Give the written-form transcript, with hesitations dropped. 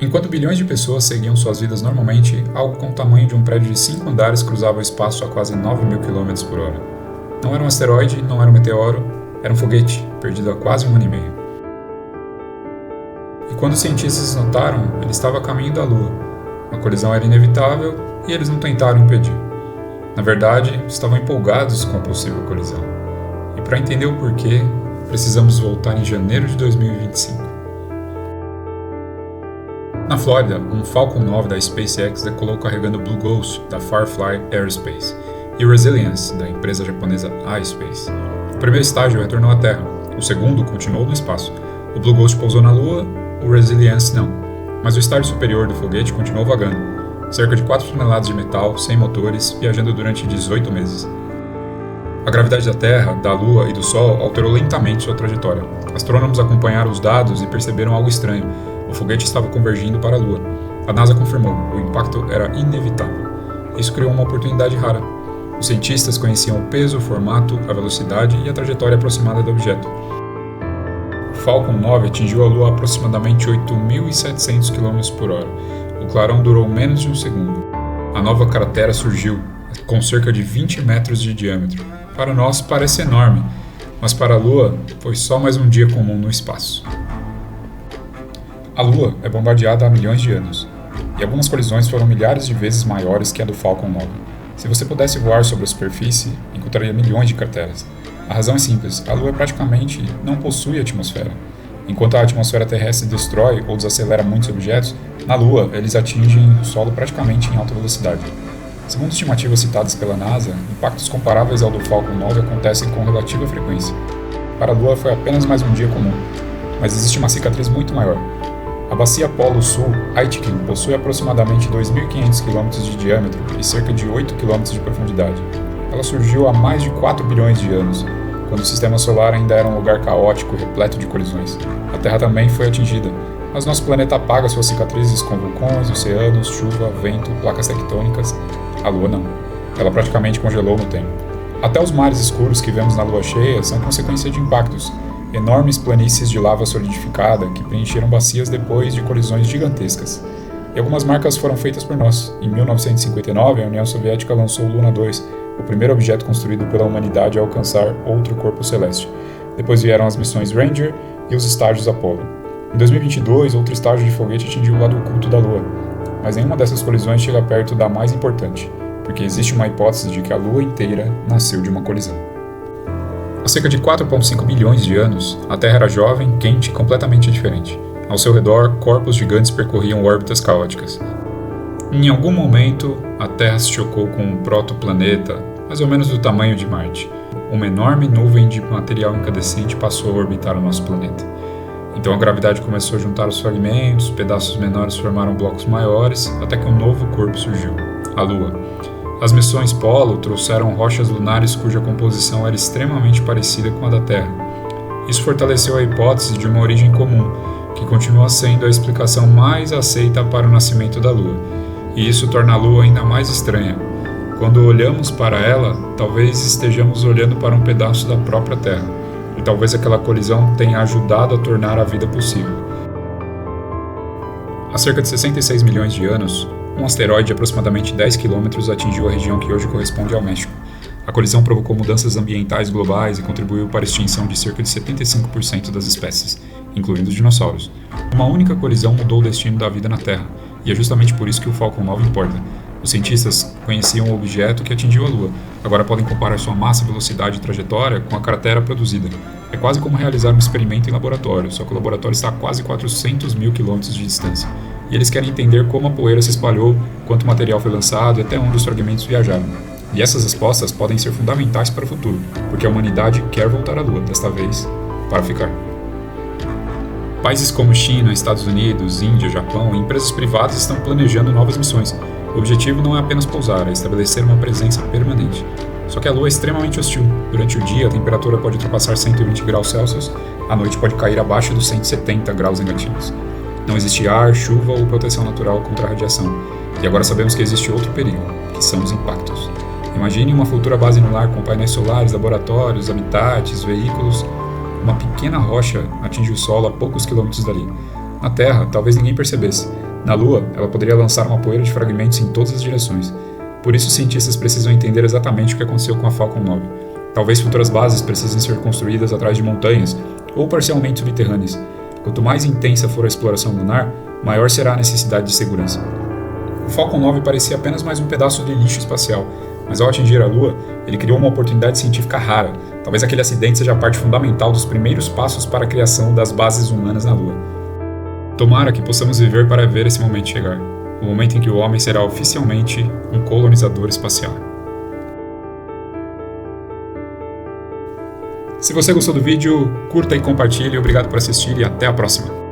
Enquanto bilhões de pessoas seguiam suas vidas normalmente, algo com o tamanho de um prédio de 5 andares cruzava o espaço a quase 9.000 km por hora. Não era um asteroide, não era um meteoro, era um foguete, perdido há quase um ano e meio. E quando os cientistas notaram, ele estava a caminho da Lua. A colisão era inevitável e eles não tentaram impedir. Na verdade, estavam empolgados com a possível colisão. E para entender o porquê, precisamos voltar em janeiro de 2025. Na Flórida, um Falcon 9 da SpaceX decolou carregando o Blue Ghost da Firefly Aerospace e o Resilience da empresa japonesa iSpace. O primeiro estágio retornou à Terra, o segundo continuou no espaço. O Blue Ghost pousou na Lua, o Resilience não, mas o estágio superior do foguete continuou vagando, cerca de 4 toneladas de metal, sem motores, viajando durante 18 meses. A gravidade da Terra, da Lua e do Sol alterou lentamente sua trajetória. Astrônomos acompanharam os dados e perceberam algo estranho. O foguete estava convergindo para a Lua. A NASA confirmou, o impacto era inevitável. Isso criou uma oportunidade rara. Os cientistas conheciam o peso, o formato, a velocidade e a trajetória aproximada do objeto. O Falcon 9 atingiu a Lua a aproximadamente 8.700 km por hora. O clarão durou menos de um segundo. A nova cratera surgiu, com cerca de 20 metros de diâmetro. Para nós parece enorme, mas para a Lua foi só mais um dia comum no espaço. A Lua é bombardeada há milhões de anos, e algumas colisões foram milhares de vezes maiores que a do Falcon 9. Se você pudesse voar sobre a superfície, encontraria milhões de crateras. A razão é simples, a Lua praticamente não possui atmosfera. Enquanto a atmosfera terrestre destrói ou desacelera muitos objetos, na Lua eles atingem o solo praticamente em alta velocidade. Segundo estimativas citadas pela NASA, impactos comparáveis ao do Falcon 9 acontecem com relativa frequência. Para a Lua foi apenas mais um dia comum, mas existe uma cicatriz muito maior. A bacia Polo Sul, Aitken, possui aproximadamente 2.500 km de diâmetro e cerca de 8 km de profundidade. Ela surgiu há mais de 4 bilhões de anos, quando o sistema solar ainda era um lugar caótico, repleto de colisões. A Terra também foi atingida, mas nosso planeta apaga suas cicatrizes com vulcões, oceanos, chuva, vento, placas tectônicas. A Lua não. Ela praticamente congelou no tempo. Até os mares escuros que vemos na Lua cheia são consequência de impactos. Enormes planícies de lava solidificada que preencheram bacias depois de colisões gigantescas. E algumas marcas foram feitas por nós. Em 1959, a União Soviética lançou o Luna 2, o primeiro objeto construído pela humanidade a alcançar outro corpo celeste. Depois vieram as missões Ranger e os estágios Apollo. Em 2022, outro estágio de foguete atingiu o lado oculto da Lua. Mas nenhuma dessas colisões chega perto da mais importante, porque existe uma hipótese de que a Lua inteira nasceu de uma colisão. Há cerca de 4,5 bilhões de anos, a Terra era jovem, quente e completamente diferente. Ao seu redor, corpos gigantes percorriam órbitas caóticas. Em algum momento, a Terra se chocou com um protoplaneta, mais ou menos do tamanho de Marte. Uma enorme nuvem de material incandescente passou a orbitar o nosso planeta. Então a gravidade começou a juntar os fragmentos, pedaços menores formaram blocos maiores, até que um novo corpo surgiu, a Lua. As missões Polo trouxeram rochas lunares cuja composição era extremamente parecida com a da Terra. Isso fortaleceu a hipótese de uma origem comum, que continua sendo a explicação mais aceita para o nascimento da Lua. E isso torna a Lua ainda mais estranha. Quando olhamos para ela, talvez estejamos olhando para um pedaço da própria Terra. E talvez aquela colisão tenha ajudado a tornar a vida possível. Há cerca de 66 milhões de anos, um asteroide de aproximadamente 10 km atingiu a região que hoje corresponde ao México. A colisão provocou mudanças ambientais globais e contribuiu para a extinção de cerca de 75% das espécies, incluindo os dinossauros. Uma única colisão mudou o destino da vida na Terra, e é justamente por isso que o Falcon 9 importa. Os cientistas conheciam o objeto que atingiu a Lua, agora podem comparar sua massa, velocidade e trajetória com a cratera produzida. É quase como realizar um experimento em laboratório, só que o laboratório está a quase 400 mil quilômetros de distância. E eles querem entender como a poeira se espalhou, quanto material foi lançado e até onde os fragmentos viajaram. E essas respostas podem ser fundamentais para o futuro, porque a humanidade quer voltar à Lua, desta vez, para ficar. Países como China, Estados Unidos, Índia, Japão e empresas privadas estão planejando novas missões. O objetivo não é apenas pousar, é estabelecer uma presença permanente. Só que a Lua é extremamente hostil. Durante o dia, a temperatura pode ultrapassar 120 graus Celsius, à noite pode cair abaixo dos 170 graus negativos. Não existe ar, chuva ou proteção natural contra a radiação. E agora sabemos que existe outro perigo, que são os impactos. Imagine uma futura base no lar com painéis solares, laboratórios, habitats, veículos. Uma pequena rocha atinge o solo a poucos quilômetros dali. Na Terra, talvez ninguém percebesse, Na Lua, ela poderia lançar uma poeira de fragmentos em todas as direções. Por isso, os cientistas precisam entender exatamente o que aconteceu com a Falcon 9. Talvez futuras bases precisem ser construídas atrás de montanhas ou parcialmente subterrâneas. Quanto mais intensa for a exploração lunar, maior será a necessidade de segurança. O Falcon 9 parecia apenas mais um pedaço de lixo espacial, mas ao atingir a Lua, ele criou uma oportunidade científica rara. Talvez aquele acidente seja a parte fundamental dos primeiros passos para a criação das bases humanas na Lua. Tomara que possamos viver para ver esse momento chegar, o momento em que o homem será oficialmente um colonizador espacial. Se você gostou do vídeo, curta e compartilhe. Obrigado por assistir e até a próxima.